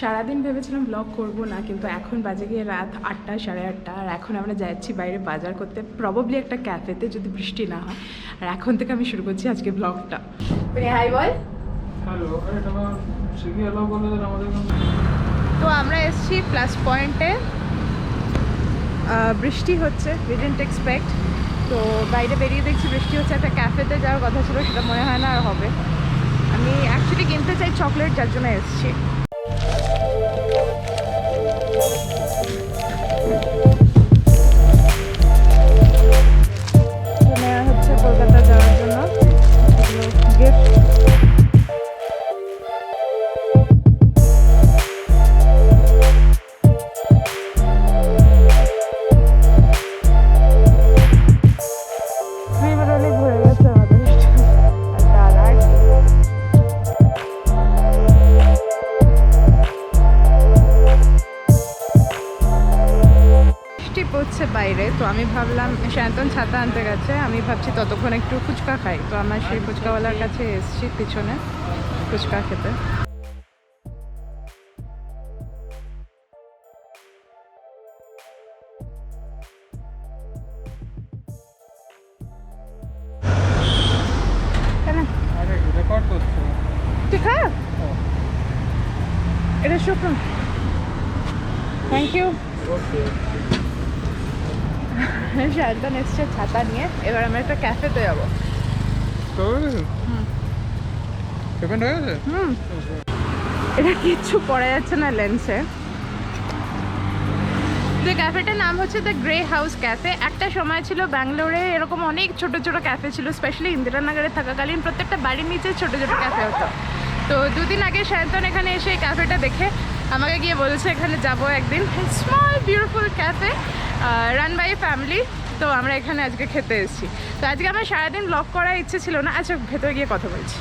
সারাদিন ভেবেছিলাম ব্লগ করব না, কিন্তু এখন বাজে গিয়ে রাত 8টা, সাড়ে 8টা। আর এখন আমরা যাচ্ছি বাইরে বাজার করতে, প্রবাবলি একটা ক্যাফেতে, যদি বৃষ্টি না হয়। আর এখন থেকে আমি শুরু করছি আজকে ব্লগটা। হাই বল। তো আমরা এসেছি প্লাস পয়েন্টে, বৃষ্টি হচ্ছে, উই ডিডন্ট এক্সপেক্ট। তো বাইরে বেরিয়ে দেখছি বৃষ্টি হচ্ছে। একটা ক্যাফেতে যাওয়ার কথা ছিল, সেটা মনে হয় না আর হবে। আমি অ্যাকচুয়ালি কিনতে চাই চকলেট, যার জন্য এসেছি। হচ্ছে কলকাতা যাওয়ার জন্য গিফট। ঘুরে গেছে আমাদের পড়ছে বাইরে। তো আমি ভাবলাম, শান্তন ছাতা আনতে গেছে, আমি ভাবছি ততক্ষণ একটু ফুচকা খাই। তো আমার সেই ফুচকাওয়ালার কাছে এসেছি পিছনে ফুচকা খেতে। ঠিক আছে, এটা শুক্র। Thank you. শান্তন এসছে ছাতা নিয়ে। এবার আমরা একটা ক্যাফেতে যাবো। এটা কিচ্ছু পড়া যাচ্ছে না লেন্সে। যে ক্যাফেটার নাম হচ্ছে দ্য গ্রে হাউস ক্যাফে। একটা সময় ছিল ব্যাঙ্গালোরে এরকম অনেক ছোট ছোট ক্যাফে ছিল, স্পেশালি ইন্দিরানগরে থাকাকালীন প্রত্যেকটা বাড়ির নিচে ছোট ছোট ক্যাফে হতো। তো দুদিন আগে শান্তন এখানে এসে এই ক্যাফেটা দেখে আমাকে গিয়ে বলেছে এখানে যাবো একদিন। Small beautiful cafe, run by family. তো আমরা এখানে আজকে খেতে এসেছি। তো আজকে আমার সারাদিন ব্লগ করার ইচ্ছে ছিল না। আচ্ছা, ভেতরে গিয়ে কথা বলছি।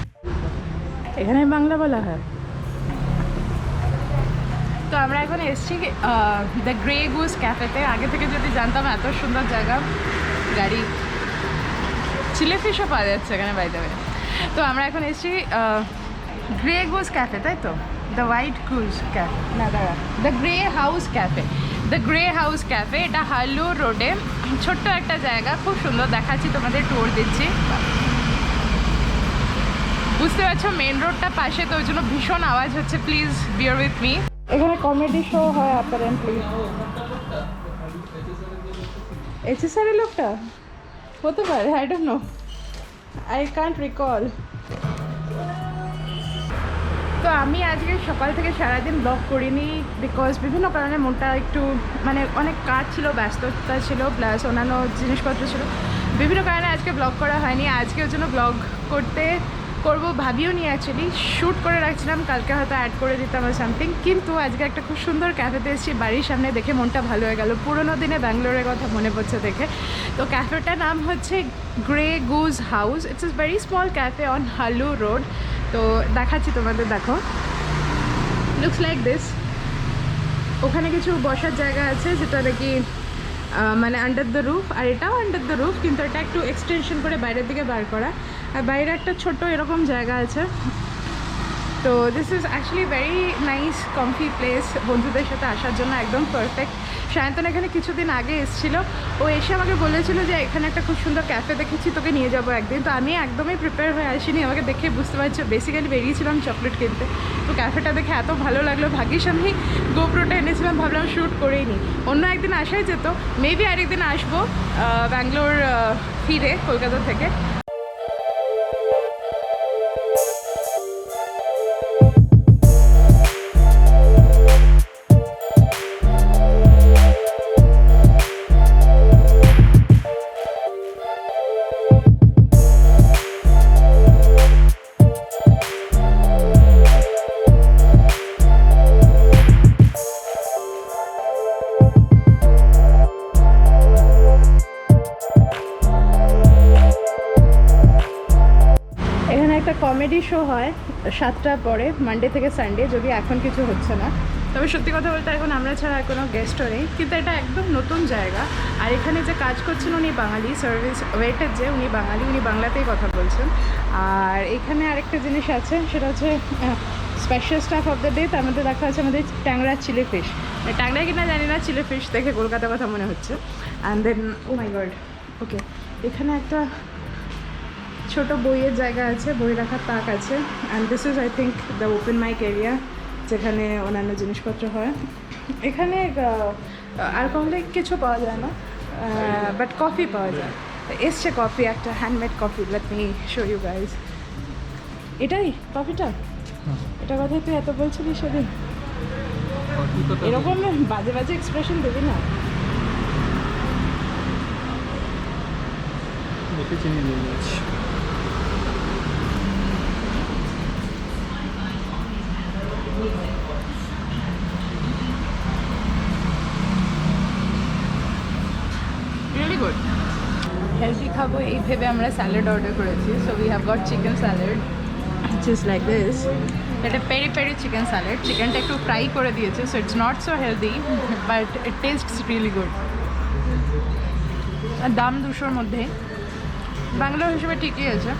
এখানে বাংলা বলা হয়। তো আমরা এখন এসেছি দ্য গ্রে গুজ ক্যাফেতে। আগে থেকে যদি জানতাম এত সুন্দর জায়গা, গাড়ি চিলে ফিশও পাওয়া যাচ্ছে এখানে বাইরে। তো আমরা এখন এসেছি গ্রে গুজ ক্যাফে, তাই তো? দ্য হোয়াইট গুজ ক্যাফে, না দাঁড়া, the grey house cafe. The grey house cafe, এটা হালুর রোডে, ছোট্ট একটা জায়গা, খুব সুন্দর। দেখাচ্ছি তোমাদের, ট্যুর দিচ্ছি। বুঝতে পারছো মেন রোডটা পাশে, তো ওই জন্য ভীষণ আওয়াজ হচ্ছে, প্লিজ বিয়ার উইথ মি। এখানে কমেডি শো হয় অ্যাপারেন্টলি। এইচএসআর লোকটা হতে পারে, I don't know, I can't recall. তো আমি আজকে সকাল থেকে সারাদিন ব্লগ করিনি, বিকজ বিভিন্ন কারণে মনটা একটু মানে অনেক কাজ ছিল, ব্যস্ততা ছিল, প্লাস অন্যান্য জিনিসপত্র ছিল। বিভিন্ন কারণে আজকে ব্লগ করা হয়নি। আজকে ওর জন্য ব্লগ করবো ভাবিও নি, অ্যাকচুয়ালি শ্যুট করে রাখছিলাম, কালকে হয়তো অ্যাড করে দিতাম আর সামথিং। কিন্তু আজকে একটা খুব সুন্দর ক্যাফেতে এসেছি বাড়ির সামনে, দেখে মনটা ভালো হয়ে গেল। পুরোনো দিনে ব্যাঙ্গালোরের কথা মনে পড়ছে দেখে। তো ক্যাফেটার নাম হচ্ছে Grey Goose House. It's is very small cafe on Halu road. তো দেখাচ্ছি তোমাদের, দেখো, লুকস লাইক দিস। ওখানে কিছু বসার জায়গা আছে, যেটা নাকি মানে আন্ডার দ্য রুফ, আর এটাও আন্ডার দ্য রুফ, কিন্তু এটা একটু এক্সটেনশন করে বাইরের দিকে বার করা। আর বাইরে একটা ছোট্ট এরকম জায়গা আছে। তো this is actually very nice comfy place, বন্ধুদের সাথে আসার জন্য একদম পারফেক্ট। শান্তন এখানে কিছুদিন আগে এসেছিলো, ও এসে আমাকে বলেছিল যে এখানে একটা খুব সুন্দর ক্যাফে দেখেছি, তোকে নিয়ে যাবো একদিন। তো আমি একদমই প্রিপেয়ার হয়ে আসিনি, আমাকে দেখে বুঝতে পারছো, বেসিক্যালি বেরিয়েছিলাম চকলেট কিনতে। তো ক্যাফেটা দেখে এত ভালো লাগলো, ভাগ্যিস আমি গোপ্রোটা এনেছিলাম, ভাবলাম শ্যুট করেই নি। অন্য একদিন আসাই যেত, মেবি আরেকদিন আসবো ব্যাঙ্গালোর ফিরে কলকাতা থেকে। কমেডি শো হয় 7টার পরে, মানডে থেকে সানডে, যদি এখন কিছু হচ্ছে না। তবে সত্যি কথা বলতে এখন আমরা ছাড়া কোনো গেস্টও নেই, কিন্তু এটা একদম নতুন জায়গা। আর এখানে যে কাজ করছেন উনি বাঙালি, সার্ভিস ওয়েটার যে, উনি বাঙালি, উনি বাংলাতেই কথা বলছেন। আর এখানে আরেকটা জিনিস আছে, সেটা হচ্ছে special staff of the day, তার মধ্যে দেখা আছে আমাদের ট্যাংরা চিলি ফিশ। ট্যাংরা কিনা জানি না, চিলি ফিশ দেখে কলকাতার কথা মনে হচ্ছে। And then O my god, ওকে এখানে একটা ছোট বইয়ের জায়গা আছে, বই রাখার তাক আছে। And this is I think the open mic area, যেখানে অন্যান্য জিনিসপত্র হয়। এখানে অ্যালকোহলিক কিছু পাওয়া যায় না, বাট কফি পাওয়া যায়। এসছে কফি, একটা handmade coffee. Let me show you guys. এটাই কফিটা, এটা কথাই তুই এত বলছিলি সেদিন। এরকম বাজে বাজে এক্সপ্রেশন দেবি না। চিনি নিয়ে যাচ্ছি। Really good. হেলদি খাবো এই ভেবে আমরা স্যালাড অর্ডার করেছি। So we have got chicken salad just like this. এটা পেরি পেরি চিকেন স্যালাড। চিকেনটা একটু ফ্রাই করে দিয়েছে, so it's not so healthy but it tastes really good. দাম 200-র মধ্যে, ব্যাঙ্গালোর হিসেবে ঠিকই আছে।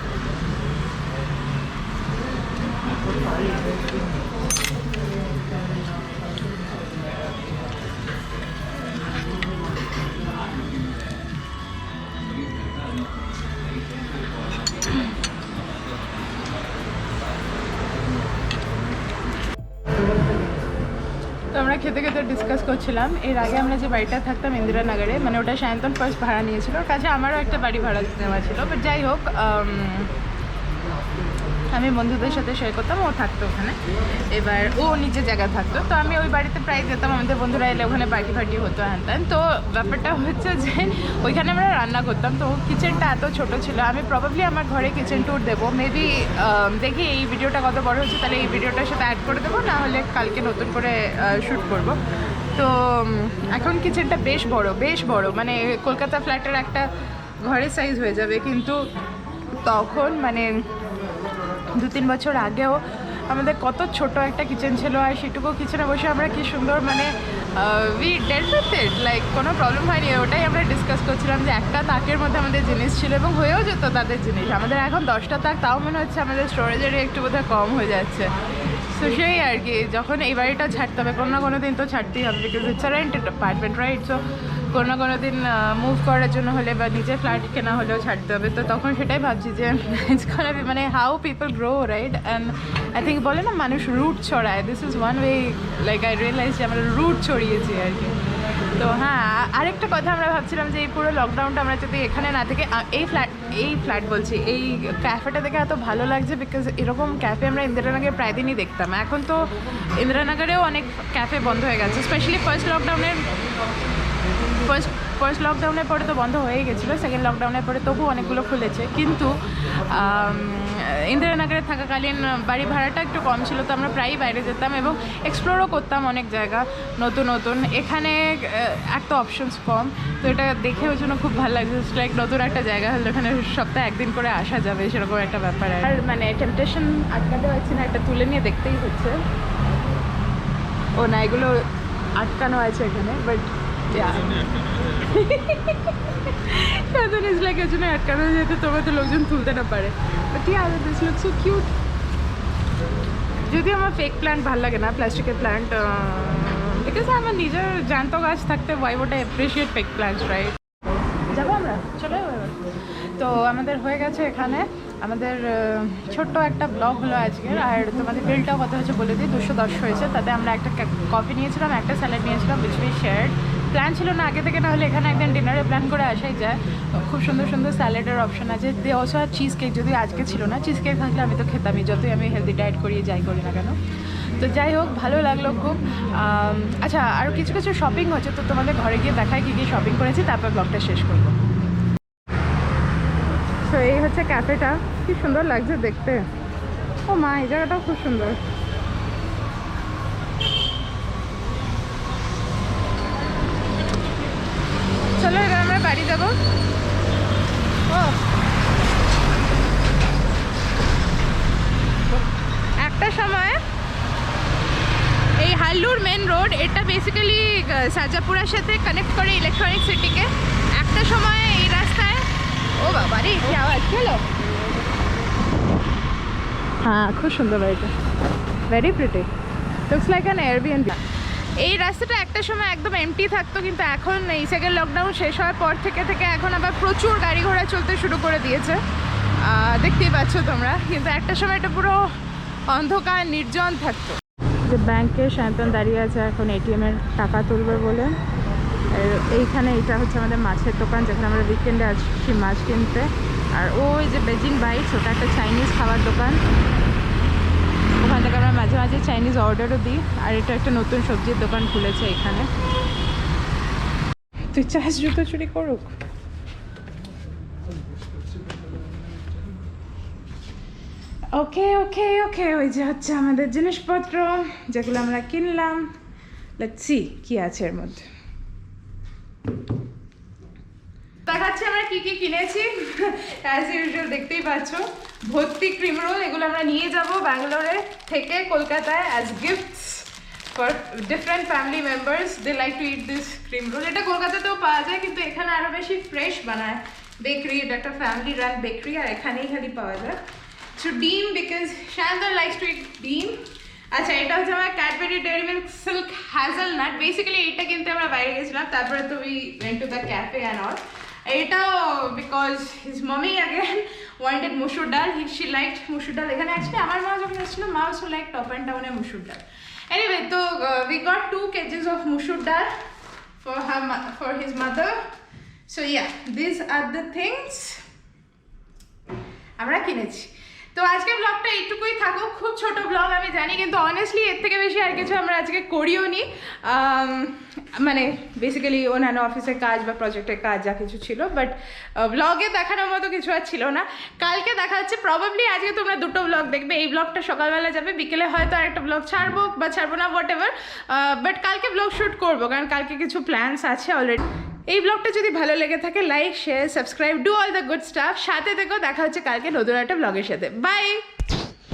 তো আমরা খেতে খেতে ডিসকাস করছিলাম, এর আগে আমরা যে বাড়িটা থাকতাম ইন্দিরানগরে, মানে ওটা সায়ন্তন ফার্স্ট ভাড়া নিয়েছিল, ওর কাছে আমারও একটা বাড়ি ভাড়া নেওয়া ছিল। বাট যাই হোক, আমি বন্ধুদের সাথে শেয়ার করতাম, ও থাকতো ওখানে। এবার ও নিজের জায়গায় থাকতো, তো আমি ওই বাড়িতে প্রায় যেতাম, আমাদের বন্ধুরা এলে ওখানে পার্টি ফার্টি হতো হ্যান ত্যান। তো ব্যাপারটা হচ্ছে যে ওইখানে আমরা রান্না করতাম, তো কিচেনটা এত ছোট ছিল। আমি প্রবাবলি আমার ঘরে কিচেন ট্যুর দেবো, মেবি দেখি এই ভিডিওটা কত বড় হচ্ছে, তাহলে এই ভিডিওটার সাথে অ্যাড করে দেবো, না হলে কালকে নতুন করে শ্যুট করব। তো এখন কিচেনটা বেশ বড়, মানে কলকাতা ফ্ল্যাটের একটা ঘরের সাইজ হয়ে যাবে। কিন্তু তখন মানে 2-3 বছর আগেও আমাদের কত ছোট একটা কিচেন ছিল, আর সেটুকু কিচেনে বসে আমরা কি সুন্দর মানে উই ডেল্ট উইথ ইট, লাইক কোনো প্রবলেম হয়নি। ওটাই আমরা ডিসকাস করছিলাম যে একটা তাকের মধ্যে আমাদের জিনিস ছিল এবং হয়েও যেত তাদের জিনিস। আমাদের এখন 10টা তাক, তাও মনে হচ্ছে আমাদের স্টোরেজের একটু বোধহয় কম হয়ে যাচ্ছে। সো সেই আর কি, যখন এই বাড়িটা ছাড়তে হবে, কোনো না কোনো দিন তো ছাড়তেই হবে, because it's a rented apartment right. So কোনো না কোনো দিন মুভ করার জন্য হলে বা নিজের ফ্ল্যাট কেনা হলেও ছাড়তে হবে। তো তখন সেটাই ভাবছি যে ইটস গোনা বি, মানে how people grow right. And I think বলে না মানুষ রুট ছড়ায়, this is one way, like I realise যে আমরা রুট ছড়িয়েছি আর কি। তো হ্যাঁ, আরেকটা কথা আমরা ভাবছিলাম যে এই পুরো লকডাউনটা আমরা যদি এখানে না থেকে এই ফ্ল্যাট বলছি, এই ক্যাফেটা দেখে এত ভালো লাগছে, বিকজ এরকম ক্যাফে আমরা ইন্দিরানগরে প্রায় দিনই দেখতাম। এখন তো ইন্দিরানগরেও অনেক ক্যাফে বন্ধ হয়ে গেছে, স্পেশালি ফার্স্ট লকডাউনের পরে তো বন্ধ হয়ে গেছিলো, সেকেন্ড লকডাউনের পরে তবু অনেকগুলো খুলেছে। কিন্তু ইন্দিরানগরে থাকাকালীন বাড়ি ভাড়াটা একটু কম ছিল, তো আমরা প্রায়ই বাইরে যেতাম এবং এক্সপ্লোরও করতাম অনেক জায়গা নতুন। এখানে একটা অপশনস কম, তো এটা দেখে ওই জন্য খুব ভালো লাগছে। লাইক নতুন একটা জায়গা হলো, এখানে সপ্তাহে একদিন করে আসা যাবে, সেরকম একটা ব্যাপার। আর মানে টেম্পটেশন আটকাতে পারছি না, একটা তুলে নিয়ে দেখতেই হচ্ছে। ও না, এগুলো আটকানো আছে এখানে, বাট আটকানো যেতে তোমার তো লোকজন তুলতে না পারে। যদি আমার ফেক প্ল্যান্ট ভালো লাগে না, প্লাস্টিকের প্ল্যান্ট, বিকজ আমার নিজের জ্যান্ত গাছ থাকতে ওয়াই ওটা অ্যাপ্রিসিয়েট ফেক প্ল্যান্টস রাইট। যাবো আমরা, চলে যাবো এবার। তো আমাদের হয়ে গেছে এখানে, আমাদের ছোট্ট একটা ব্লগ হলো আজকের। আর তোমাদের বিলটাও কত হয়েছে বলে দিই, 210 হয়েছে। তাতে আমরা একটা কফি নিয়েছিলাম, একটা স্যালাড নিয়েছিলাম, উইচ উই শেয়ার্ড। প্ল্যান ছিল না আগে থেকে, না হলে এখানে একদিন ডিনারে প্ল্যান করে আসাই যায়। খুব সুন্দর সুন্দর স্যালাডের অপশন আছে। They also are cheesecake, যদি আজকে ছিল না, চিজ কেক থাকলে আমি তো খেতামই, যতই আমি হেলদি ডায়েট করিয়ে যাই করি না কেন। তো যাই হোক, ভালো লাগলো খুব। আচ্ছা, আরও কিছু শপিং হচ্ছে, তো তোমাদের ঘরে গিয়ে দেখায় কী কী শপিং করেছি, তারপর ব্লগটা শেষ করবো। তো এই হচ্ছে ক্যাফেটা, কি সুন্দর লাগছে দেখতে। ও মা, এই জায়গাটাও খুব সুন্দর। চলো এবার আমরা বাড়ি যাবো। ও একটা সময় এই হাল্লুর মেন রোড, এটা বেসিক্যালি সাজাপুরার সাথে কানেক্ট করে ইলেকট্রনিক সিটিকে। একটা সময় এই রাস্তায়, ও বাবা রে কি আওয়াজ হলো। হ্যাঁ, খুব সুন্দর বাড়িটা। Very pretty, looks like an Airbnb. এই রাস্তাটা একটা সময় একদম এমটি থাকতো, কিন্তু এখন এই সেকেন্ড লকডাউন শেষ হওয়ার পর থেকে এখন আবার প্রচুর গাড়ি ঘোড়া চলতে শুরু করে দিয়েছে, দেখতেই পাচ্ছ তোমরা। কিন্তু একটা সময় এটা পুরো অন্ধকার নির্জন থাকতো। যে ব্যাংকে সায়ন্তন দাঁড়িয়ে আছে এখন এটিএমের টাকা তুলবে বলে। আর এইখানে এটা হচ্ছে আমাদের মাছের দোকান, যেখানে আমরা উইকেন্ডে আসছি মাছ কিনতে। আর ওই যে বেজিং বাইটস, ওটা একটা চাইনিজ খাবার দোকান, ওখান থেকে আমরা মাঝে মাঝে চাইনিজ অর্ডারও দিই। আর এটা একটা নতুন সবজির দোকান খুলেছে এখানে। তুই চাস জুতো চুরি করুক? ওকে ওকে ওকে, ওই যে হচ্ছে আমাদের জিনিসপত্র যেগুলো আমরা কিনলাম। লেটস সি কি আছে এর মধ্যে। দেখাচ্ছি আমরা কি কি কিনেছি। অ্যাজ ইউজুয়াল দেখতেই পাচ্ছ ভর্তি ক্রিম রোল, এগুলো আমরা নিয়ে যাব ব্যাঙ্গালোরে থেকে কলকাতায় as gifts for different family members. They like to eat this cream roll. এটা কলকাতাতেও পাওয়া যায়, কিন্তু এখানে আরও বেশি ফ্রেশ বানায় বেকারি। এটা একটা ফ্যামিলি রান বেকারি, আর এখানেই খালি পাওয়া যায়। সো ডিম, because Shantanu likes to eat dim. আচ্ছা, এটা হচ্ছে আমার Cadbury Dairy Milk Silk hazelnut. Basically এটা কিনতে আমরা বাইরে গেছিলাম, তারপরে তো we went to the cafe and all. এটাও because his mummy again wanted masoor dal, she liked মুসুর ডাল। এখানে অ্যাকচুয়ালি আমার মা যখন এসেছিল, মা অলসো লাইক টপ অ্যান্ড টাউনে মুসুর ডাল। এনিওয়ে, তো উই গট 2 kgs of মুসুর ডাল for his mother. So yeah, these are the things আমরা কিনেছি। তো আজকে ব্লগটা এইটুকুই থাকুক, খুব ছোট ব্লগ আমি জানি, কিন্তু অনেস্টলি এর থেকে বেশি আর কিছু আমরা আজকে করিও নি। মানে বেসিক্যালি অন্যান্য অফিসের কাজ বা প্রজেক্টের কাজ যা কিছু ছিল, বাট ব্লগে দেখানোর মতো কিছু আর ছিল না। কালকে দেখা যাচ্ছে, প্রবাবলি আজকে তোমরা 2টো ব্লগ দেখবে। এই ব্লগটা সকালবেলা যাবে, বিকেলে হয়তো আরেকটা ব্লগ ছাড়বো বা ছাড়বো না, হোয়াট এভার। বাট কালকে ব্লগ শ্যুট করবো, কারণ কালকে কিছু প্ল্যানস আছে অলরেডি। এই ব্লগটা যদি ভালো লেগে থাকে, like, share, subscribe, do all the good staff. সাথে থেকেও দেখা হচ্ছে কালকে নতুন একটা ব্লগের সাথে। বাই।